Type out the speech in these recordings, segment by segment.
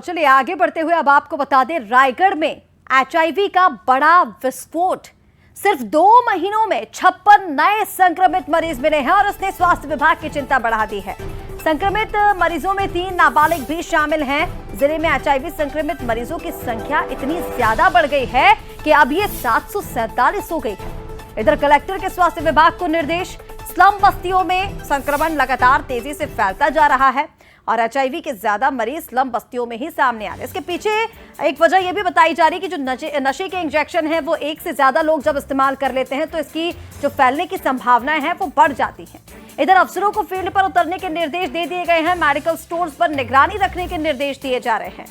चलिए आगे बढ़ते हुए अब आपको बता दें, रायगढ़ में एचआईवी का बड़ा विस्फोट। सिर्फ 2 महीनों में 56 नए संक्रमित मरीज मिले हैं और उसने स्वास्थ्य विभाग की चिंता बढ़ा दी है। संक्रमित मरीजों में 3 नाबालिग भी शामिल हैं। जिले में एचआईवी संक्रमित मरीजों की संख्या इतनी ज्यादा बढ़ गई है कि अब ये 747 हो गई है। इधर कलेक्टर के स्वास्थ्य विभाग को निर्देश, स्लम बस्तियों में संक्रमण लगातार तेजी से फैलता जा रहा है और एचआईवी के ज्यादा मरीज स्लम बस्तियों में ही सामने आ रहे हैं। इसके पीछे एक वजह यह भी बताई जा रही है कि जो नशे के इंजेक्शन हैं वो एक से ज्यादा लोग जब इस्तेमाल कर लेते हैं तो इसकी जो फैलने की संभावनाएं हैं वो बढ़ जाती हैं। इधर अफसरों को फील्ड पर उतरने के निर्देश दे दिए गए हैं। मेडिकल स्टोर्स पर निगरानी रखने के निर्देश दिए जा रहे हैं।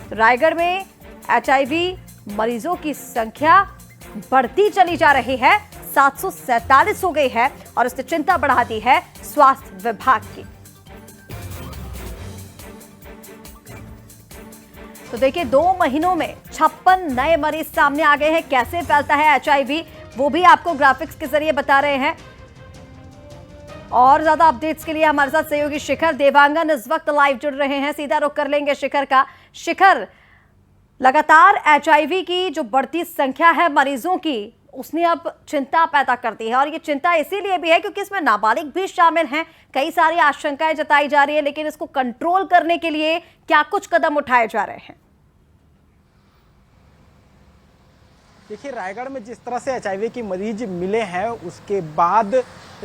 तो रायगढ़ में एचआईवी मरीजों की संख्या बढ़ती चली जा रही है, 747 हो गई है और इससे चिंता बढ़ा दी है स्वास्थ्य विभाग की। तो देखिए 2 महीनों में 56 नए मरीज सामने आ गए हैं। कैसे फैलता है एचआईवी वो भी आपको ग्राफिक्स के जरिए बता रहे हैं। और ज्यादा अपडेट्स के लिए हमारे साथ सहयोगी शिखर देवांगन इस वक्त लाइव जुड़ रहे हैं। सीधा रुख कर लेंगे शिखर का। शिखर, लगातार एचआईवी की जो बढ़ती संख्या है मरीजों की, उसने अब चिंता पैदा कर दी है और ये चिंता इसीलिए भी है क्योंकि इसमें नाबालिग भी शामिल हैं। कई सारी आशंकाएं जताई जा रही है, लेकिन इसको कंट्रोल करने के लिए क्या कुछ कदम उठाए जा रहे हैं? देखिए, रायगढ़ में जिस तरह से एचआईवी के मरीज मिले हैं उसके बाद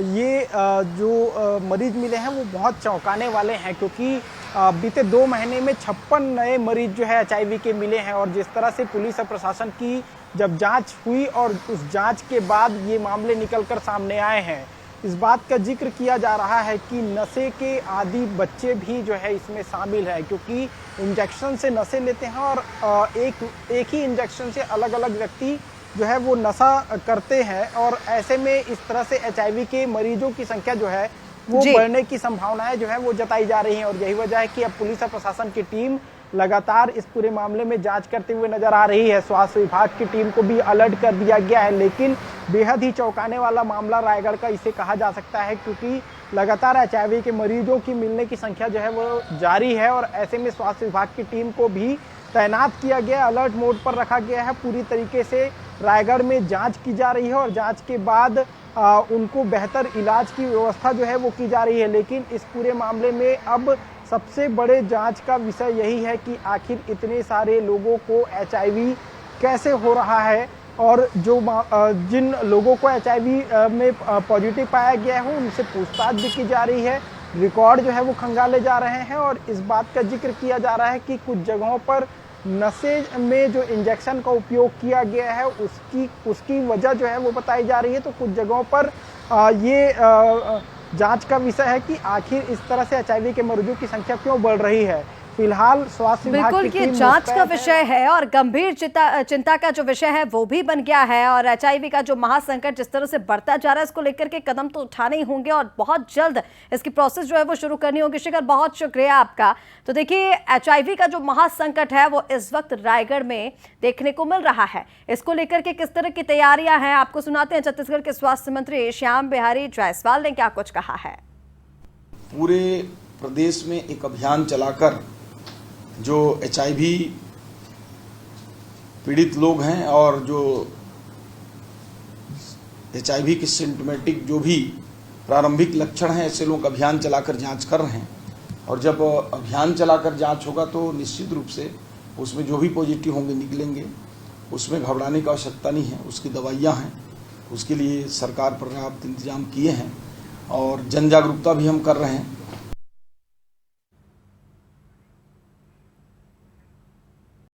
ये जो मरीज मिले हैं वो बहुत चौंकाने वाले हैं, क्योंकि बीते 2 महीने में 56 नए मरीज जो है एचआईवी के मिले हैं। और जिस तरह से पुलिस और प्रशासन की जब जांच हुई और उस जांच के बाद ये मामले निकलकर सामने आए हैं, इस बात का जिक्र किया जा रहा है कि नशे के आदी बच्चे भी जो है इसमें शामिल है, क्योंकि इंजेक्शन से नशे लेते हैं और एक ही इंजेक्शन से अलग अलग व्यक्ति जो है वो नशा करते हैं। और ऐसे में इस तरह से एचआईवी के मरीजों की संख्या जो है वो बढ़ने की संभावनाएं जो है वो जताई जा रही हैं। और यही वजह है कि अब पुलिस और प्रशासन की टीम लगातार इस पूरे मामले में जांच करते हुए नजर आ रही है। स्वास्थ्य विभाग की टीम को भी अलर्ट कर दिया गया है, लेकिन बेहद ही चौंकाने वाला मामला रायगढ़ का इसे कहा जा सकता है, क्योंकि लगातार एचआईवी के मरीजों की मिलने की संख्या जो है वो जारी है। और ऐसे में स्वास्थ्य विभाग की टीम को भी तैनात किया गया, अलर्ट मोड पर रखा गया है। पूरी तरीके से रायगढ़ में जांच की जा रही है और जांच के बाद उनको बेहतर इलाज की व्यवस्था जो है वो की जा रही है। लेकिन इस पूरे मामले में अब सबसे बड़े जांच का विषय यही है कि आखिर इतने सारे लोगों को एचआईवी कैसे हो रहा है और जो जिन लोगों को एचआईवी में पॉजिटिव पाया गया है उनसे पूछताछ भी की जा रही है। रिकॉर्ड जो है वो खंगाले जा रहे हैं और इस बात का जिक्र किया जा रहा है कि कुछ जगहों पर नशे में जो इंजेक्शन का उपयोग किया गया है उसकी वजह जो है वो बताई जा रही है। तो कुछ जगहों पर ये जांच का विषय है कि आखिर इस तरह से एचआईवी के मरीजों की संख्या क्यों बढ़ रही है। फिलहाल स्वास्थ्य विभाग बिल्कुल ये जांच का विषय है और गंभीर चिंता का जो विषय है वो भी बन गया है। और एचआईवी का जो महासंकट जिस तरह से बढ़ता जा रहा है, इसको लेकर के कदम तो उठाने ही होंगे और बहुत जल्द इसकी प्रोसेस जो है वो शुरू करनी होगी। शिखर, बहुत शुक्रिया आपका। तो देखिए, एचआईवी का जो महासंकट है वो इस वक्त रायगढ़ में देखने को मिल रहा है। इसको लेकर के किस तरह की तैयारियां हैं, आपको सुनाते हैं छत्तीसगढ़ के स्वास्थ्य मंत्री श्याम बिहारी जायसवाल ने क्या कुछ कहा है। पूरे प्रदेश में एक अभियान चलाकर जो एचआईवी पीड़ित लोग हैं और जो एचआईवी के सिम्टोमेटिक जो भी प्रारंभिक लक्षण हैं, ऐसे लोग अभियान चलाकर जांच कर रहे हैं। और जब अभियान चलाकर जांच होगा तो निश्चित रूप से उसमें जो भी पॉजिटिव होंगे निकलेंगे, उसमें घबराने की आवश्यकता नहीं है। उसकी दवाइयाँ हैं, उसके लिए सरकार पर्याप्त इंतजाम किए हैं और जन जागरूकता भी हम कर रहे हैं।